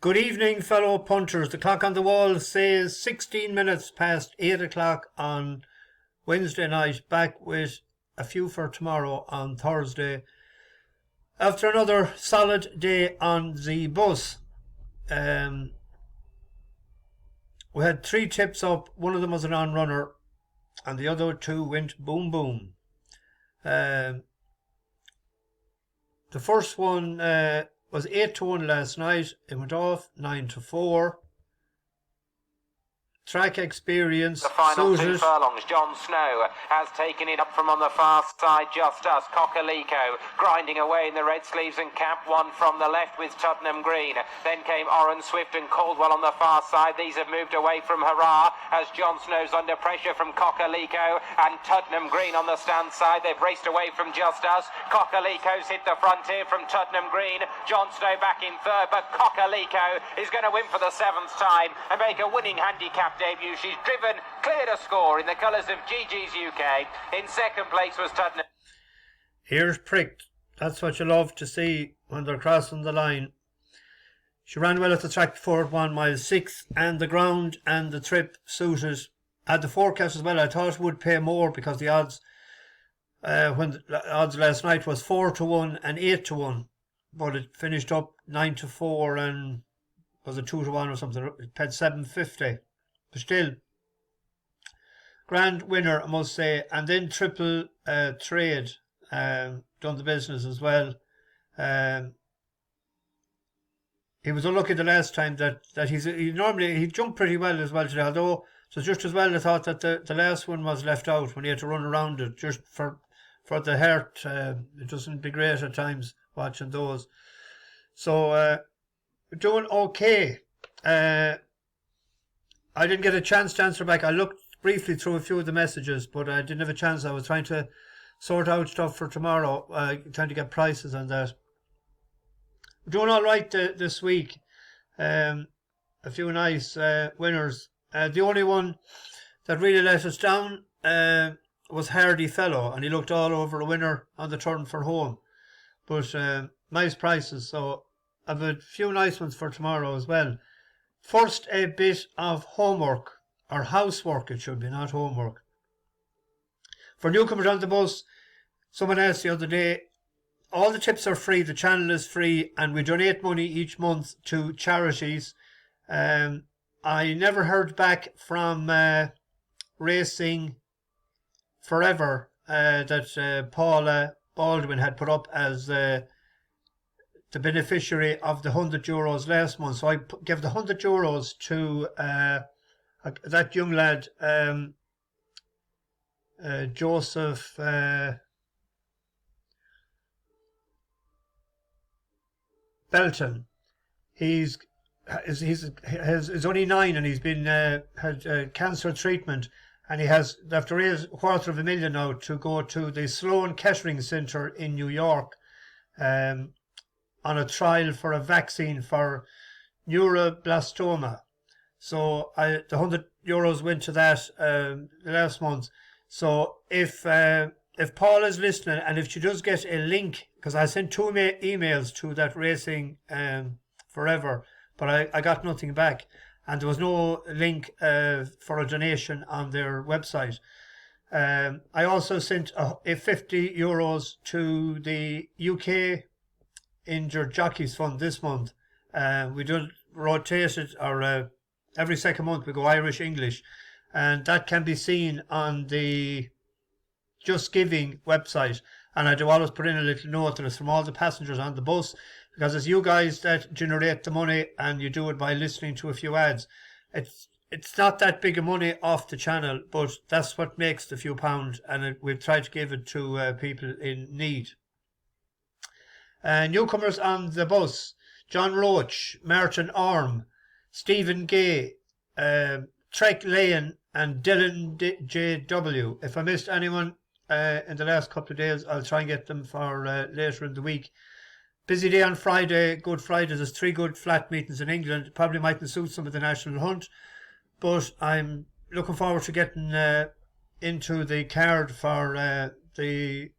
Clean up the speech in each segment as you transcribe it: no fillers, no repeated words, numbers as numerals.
Good evening, fellow punters. The clock on the wall says 16 minutes past 8 o'clock on Wednesday night, back with a few for tomorrow on Thursday. After another solid day on the bus. We had 3 tips up. One of them was an on-runner, and the other 2 went boom boom. The first one was 8-1 last night. It went off 9-4. Track experience. The final 2 furlongs, John Snow has taken it up from on the far side, Just Us, Coquelicot, grinding away in the red sleeves and cap, one from the left with Tottenham Green. Then came Oran Swift and Caldwell on the far side. These have moved away from Hurrah as John Snow's under pressure from Coquelicot and Tottenham Green on the stand side. They've raced away from Just Us. Coquelicot's hit the frontier from Tottenham Green. John Snow back in third, but Coquelicot is going to win for the 7th time and make a winning handicap debut. She's driven, cleared a score in the colours of GG's UK. In second place was Tottenham. Ears pricked. That's what you love to see when they're crossing the line. She ran well at the track before at 1 mile 6, and the ground and the trip suited. Had the forecast as well. I thought it would pay more because the odds when the odds last night was 4-1 and 8-1, but it finished up 9-4 and was it 2-1 or something. It paid 750. But still, grand winner, I must say. And then Triple Trade done the business as well. He was unlucky the last time that he jumped pretty well as well today. Although so just as well, I thought that the last one was left out when he had to run around it just for the heart. It doesn't be great at times watching those. So doing okay. I didn't get a chance to answer back. I looked briefly through a few of the messages, but I didn't have a chance. I was trying to sort out stuff for tomorrow, trying to get prices on that. We're doing all right this week. A few nice winners. The only one that really let us down was Hardy Fellow, and he looked all over a winner on the turn for home. But nice prices, so I've a few nice ones for tomorrow as well. First, a bit of homework, or housework it should be, not homework. For newcomers on the bus, someone asked the other day, all the tips are free, the channel is free, and we donate money each month to charities. I never heard back from Racing Forever that Paula Baldwin had put up as the beneficiary of the €100 last month. So I gave the €100 to that young lad, Joseph Belton. He's only 9 and he's been had cancer treatment, and he has to raise $250,000 now to go to the Sloan Kettering Centre in New York on a trial for a vaccine for neuroblastoma. So the €100 went to that last month. So if Paul is listening, and if she does get a link, because I sent 2 emails to that Racing Forever, but I got nothing back, and there was no link for a donation on their website. I also sent a €50 to the UK Injured Jockeys Fund this month. We do rotate it, or every second month we go Irish English, and that can be seen on the Just Giving website. And I do always put in a little note that it's from all the passengers on the bus, because it's you guys that generate the money, and you do it by listening to a few ads. It's not that big of money off the channel, but that's what makes the few pound, and we've tried to give it to people in need. Newcomers on the bus: John Roach, Martin Orm, Stephen Gay, Trek Lane and Dylan JW. If I missed anyone in the last couple of days, I'll try and get them for later in the week. Busy day on Friday, Good Friday. There's 3 good flat meetings in England. Probably mightn't suit some of the national hunt, but I'm looking forward to getting into the card for the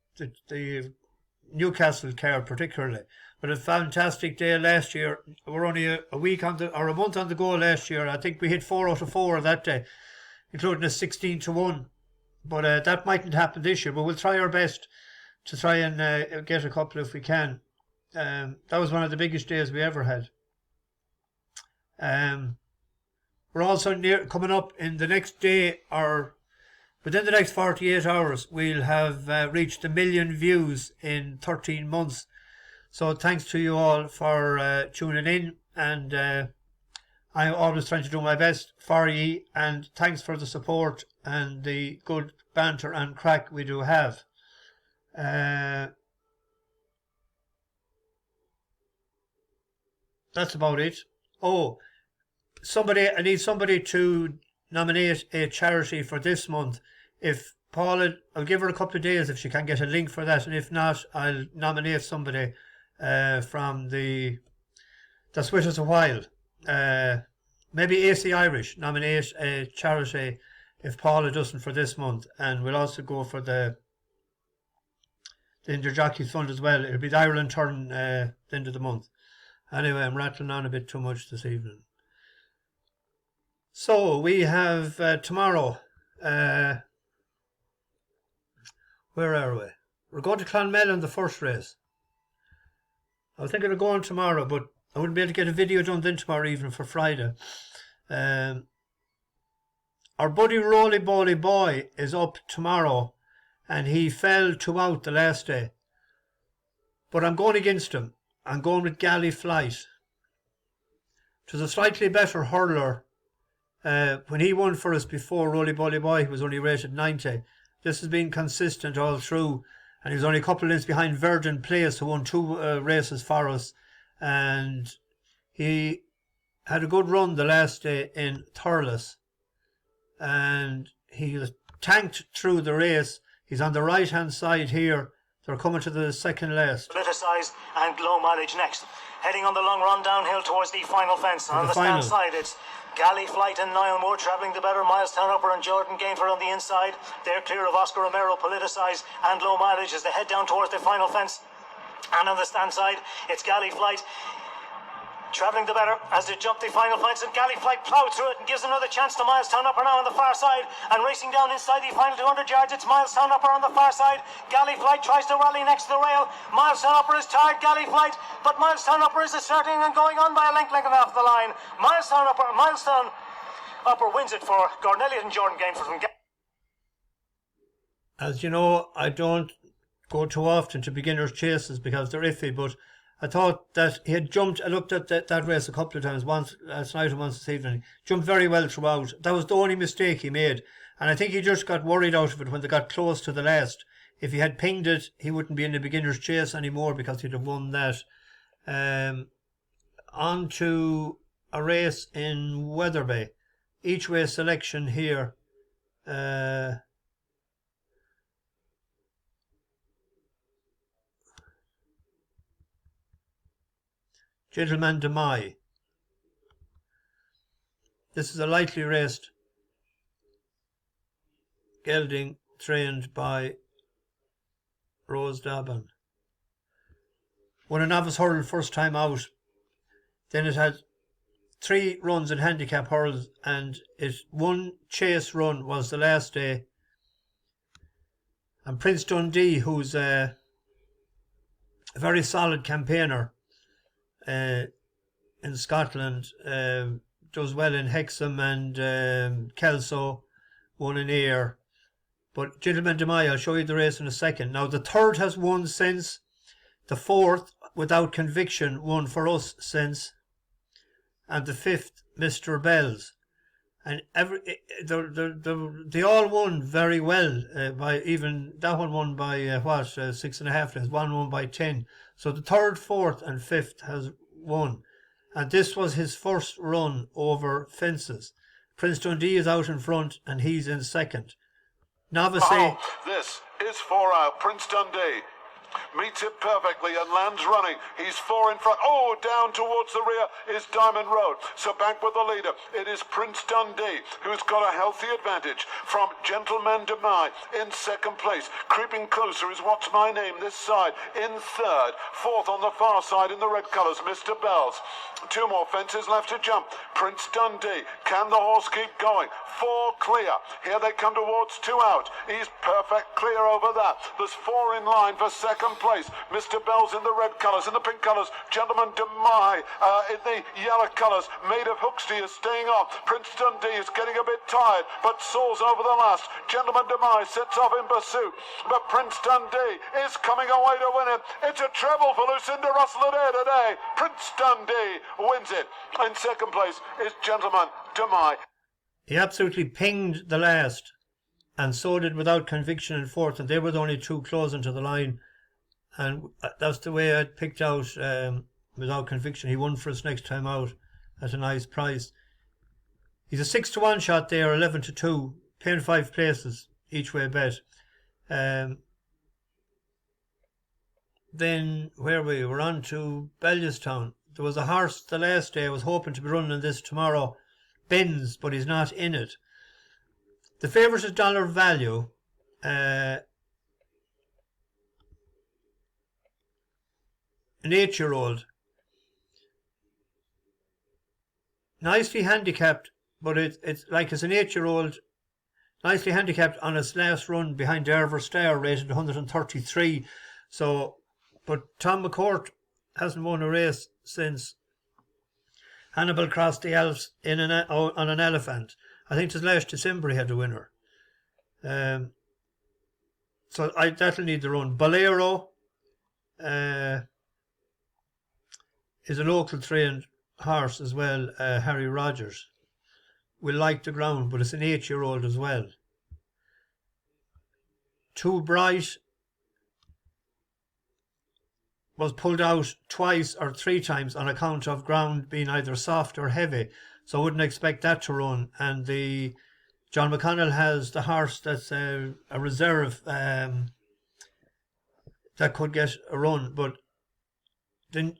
Newcastle card particularly. But a fantastic day last year. We're only a week on the, or a month on the go last year. I think we hit 4 out of 4 that day, including a 16-1. But that mightn't happen this year. But we'll try our best to try and get a couple if we can. That was one of the biggest days we ever had. We're also coming up in the next day, or within the next 48 hours, we'll have reached 1 million views in 13 months. So thanks to you all for tuning in, and I'm always trying to do my best for you, and thanks for the support and the good banter and crack we do have. That's about it. Oh, I need somebody to nominate a charity for this month. If Paula, I'll give her a couple of days if she can get a link for that, and if not, I'll nominate somebody from that's with us a while. Maybe AC Irish nominate a charity if Paula doesn't for this month, and we'll also go for the Injured Jockeys Fund as well. It'll be the Ireland turn the end of the month. Anyway, I'm rattling on a bit too much this evening. So we have tomorrow. Where are we? We're going to Clonmel in the first race. I was thinking of going tomorrow, but I wouldn't be able to get a video done then tomorrow evening for Friday. Our buddy Roly Boly Boy is up tomorrow, and he fell 2 out the last day. But I'm going against him. I'm going with Gali Flight. It was a slightly better hurler. When he won for us before, Roly Boly Boy, he was only rated 90. This has been consistent all through, and he was only a couple of lengths behind Virgin Place, who won 2 races for us, and he had a good run the last day in Thurs, and he was tanked through the race. He's on the right hand side here. They're coming to the second last. Politicise and low mileage next. Heading on the long run downhill towards the final fence. On the stand side, it's Gali Flight and Niall Moore travelling the better. Milestown Upper and Jordan Gainford on the inside. They're clear of Oscar Romero, Politicise and low mileage as they head down towards the final fence. And on the stand side, it's Gali Flight travelling the better as they jump the final fence, and Gali Flight ploughed through it and gives another chance to Milestown Upper now on the far side, and racing down inside the final 200 yards, it's Milestown Upper on the far side. Gali Flight tries to rally next to the rail. Milestown Upper is tired, Gali Flight, but Milestown Upper is asserting and going on by a length and off the line. Milestown Upper wins it for Gornelliot and Jordan Gainford from As you know, I don't go too often to beginners' chases because they're iffy, but I thought that he had jumped. I looked at that race a couple of times, once last night and once this evening. Jumped very well throughout. That was the only mistake he made, and I think he just got worried out of it when they got close to the last. If he had pinged it, he wouldn't be in the beginner's chase anymore because he'd have won that. On to a race in Wetherby. Each way selection here. Gentleman De Mai. This is a lightly raced gelding trained by Rose Daban. Won a novice hurl first time out. Then it had 3 runs in handicap hurls, and its 1 chase run was the last day. And Prince Dundee, who's a very solid campaigner in Scotland, does well in Hexham and Kelso, won in Ayr. But Gentleman De Mai, I'll show you the race in a second. Now the third has won since. The fourth, without conviction, won for us since. And the fifth, Mr. Bells. And they all won very well. By even that one won by 6.5 lengths. One won by 10. So the third, fourth, and fifth has won, and this was his first run over fences. Prince Dundee is out in front, and he's in second. Novice. This is for Prince Dundee. Meets it perfectly and lands running. He's 4 in front. Oh, down towards the rear is Diamond Road. So back with the leader. It is Prince Dundee, who's got a healthy advantage from Gentleman De Mai in second place. Creeping closer is What's My Name this side in third. Fourth on the far side in the red colours, Mr. Bells. 2 more fences left to jump. Prince Dundee. Can the horse keep going? 4 clear. Here they come towards 2 out. He's perfect clear over that. There's 4 in line for second place. Mr. Bells in the red colours, in the pink colours. Gentleman De Mai in the yellow colours. Maid of Hooksty is staying off. Prince Dundee is getting a bit tired, but soars over the last. Gentleman De Mai sets off in pursuit, but Prince Dundee is coming away to win it. It's a treble for Lucinda Russell Adair today. Prince Dundee wins it. In second place is Gentleman De Mai. He absolutely pinged the last, and so did Without Conviction in fourth, and they were the only 2 closing to the line. And that's the way I picked out Without Conviction. He won for us next time out at a nice price. He's a 6-1 shot there, 11-2, paying 5 places each way bet. Then where we were on to Bellewstown. There was a horse the last day I was hoping to be running this tomorrow, Benz, but he's not in it. The favourite is dollar value. An 8-year-old. Nicely handicapped, but it's like it's an 8-year-old nicely handicapped on its last run behind the Hereford Star, rated 133. So, but Tom McCourt hasn't won a race since Hannibal crossed the Alps on an elephant. I think it was last December he had the winner. So that'll need the run. Bolero is a local trained horse as well. Harry Rogers will like the ground, but it's an 8-year-old as well. Too Bright was pulled out twice or 3 times on account of ground being either soft or heavy, so I wouldn't expect that to run. And the John McConnell has the horse that's a reserve that could get a run, but the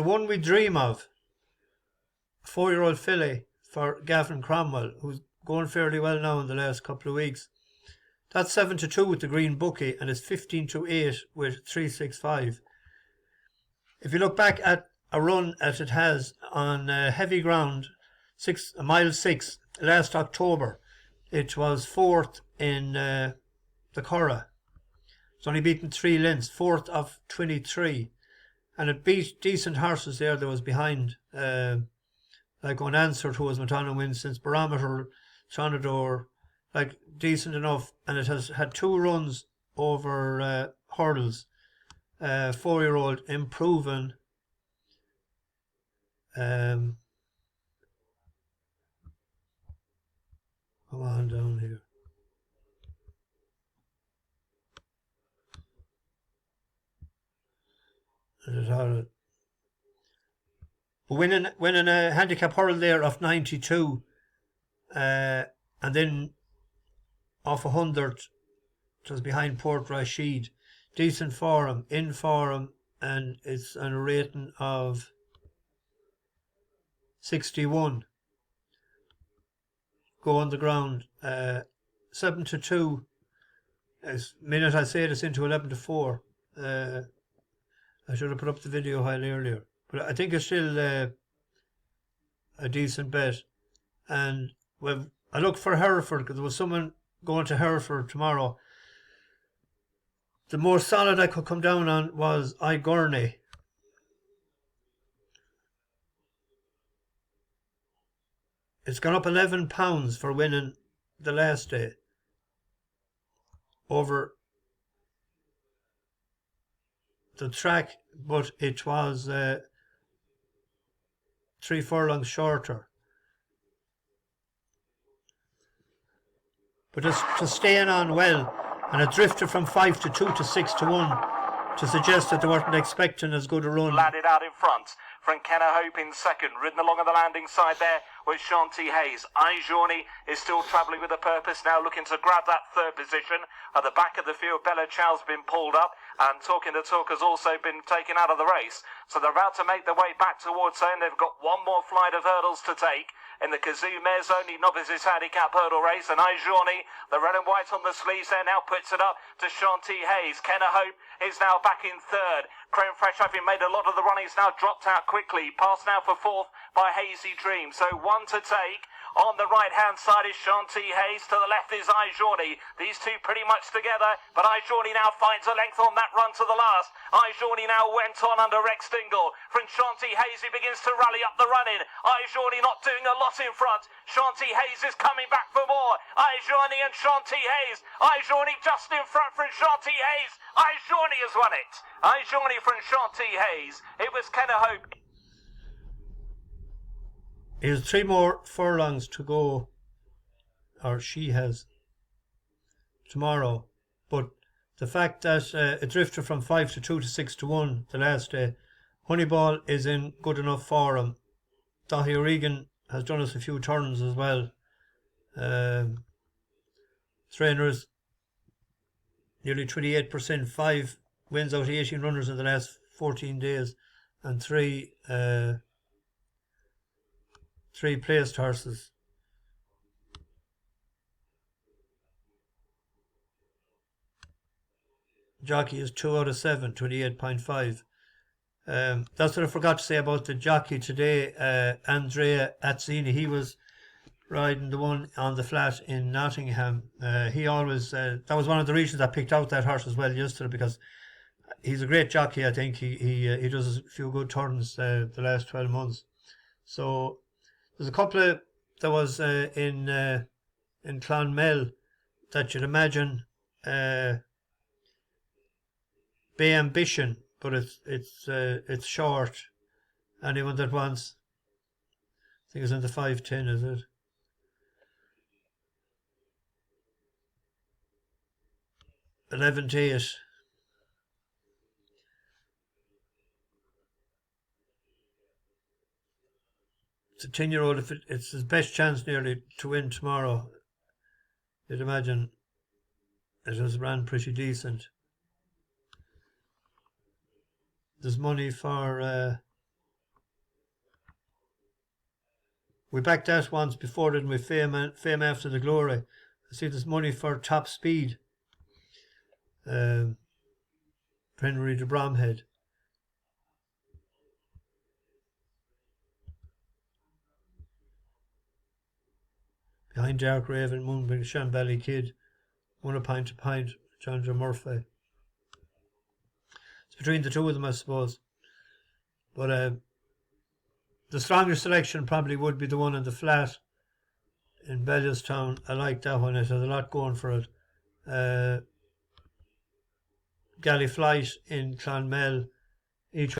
one we dream of, 4-year-old filly for Gavin Cromwell, who's going fairly well now in the last couple of weeks. That's 7-2 with the green bookie, and it's 15-8 with 365. If you look back at a run as it has on heavy ground, mile 6 last October, it was 4th in the Curragh. It's only beaten 3 lengths, 4th of 23, and it beat decent horses there that was behind, like Unanswered, who was Matana wins since Barometer, Tronador, like decent enough, and it has had 2 runs over hurdles. 4-year-old improving. Come on down here. Winning a handicap hurl there of 92, and then off 100, it was behind Port Rashid. Decent form, in form, and it's on a rating of 61. Go on the ground. 7-2. As minute I say this into 11-4. I should have put up the video while earlier, but I think it's still a decent bet. And well, I look for Hereford because there was someone going to Hereford tomorrow. The more solid I could come down on was I Giorni. It's gone up £11 for winning the last day over the track, but it was 3 furlongs shorter. But it's staying on well, and it drifted from 5-2 to 6-1 to suggest that they weren't expecting as good a run. Landed out in front from Kenna Hope in second. Ridden along on the landing side there was Shanti Hayes. I Giorni is still travelling with a purpose, now looking to grab that third position. At the back of the field, Bellewstown's been pulled up, and Talking the Talk has also been taken out of the race. So they're about to make their way back towards home. They've got one more flight of hurdles to take in the Kazoo Mares Only Novices Handicap Hurdle Race. And I Giorni, the red and white on the sleeves there, now puts it up to Shanti Hayes. Kenna Hope is now back in third. Crane Fresh, having made a lot of the run, he's now dropped out quickly. Passed now for fourth by Hazy Dream. So one to take. On the right-hand side is Shanti Hayes. To the left is I Giorni. These two pretty much together, but I Giorni now finds a length on that run to the last. I Giorni now went on under Rex Dingle. From Shanti Hayes, he begins to rally up the run-in. I Giorni not doing a lot in front. Shanti Hayes is coming back for more. I Giorni and Shanti Hayes. I Giorni just in front from Shanti Hayes. I Giorni has won it. I Giorni from Shanti Hayes. It was Kenna Hope. He has 3 more furlongs to go, or she has, tomorrow. But the fact that it drifted from 5 to 2 to 6 to 1 the last day, Honeyball is in good enough form. Dahi O'Regan has done us a few turns as well. Trainers, nearly 28%, 5 wins out of 18 runners in the last 14 days, and 3 placed horses. Jockey is 2 out of 7, 28.5. That's what I forgot to say about the jockey today, Andrea Azzini. He was riding the one on the flat in Nottingham. He always, that was one of the reasons I picked out that horse as well yesterday, because he's a great jockey. I think he does a few good turns the last 12 months. So there's a couple of, there was in Clonmel that you'd imagine Bay Ambition, but it's short. Anyone that wants, I think it's in the 510, is it? $11.8. It's a 10-year-old. If it's his best chance nearly to win tomorrow, you'd imagine it has ran pretty decent. There's money for we backed that once before, didn't we? Fame After the Glory. I see there's money for Top Speed. Henry de Bromhead. Behind Dark Raven, Moonbring, Shan Valley Kid, One a Pint to Pint, John Joe Murphy. It's between the two of them, I suppose. But the strongest selection probably would be the one in the flat in Bellewstown. I like that one. It has a lot going for it. Gali Flight in Clonmel. Each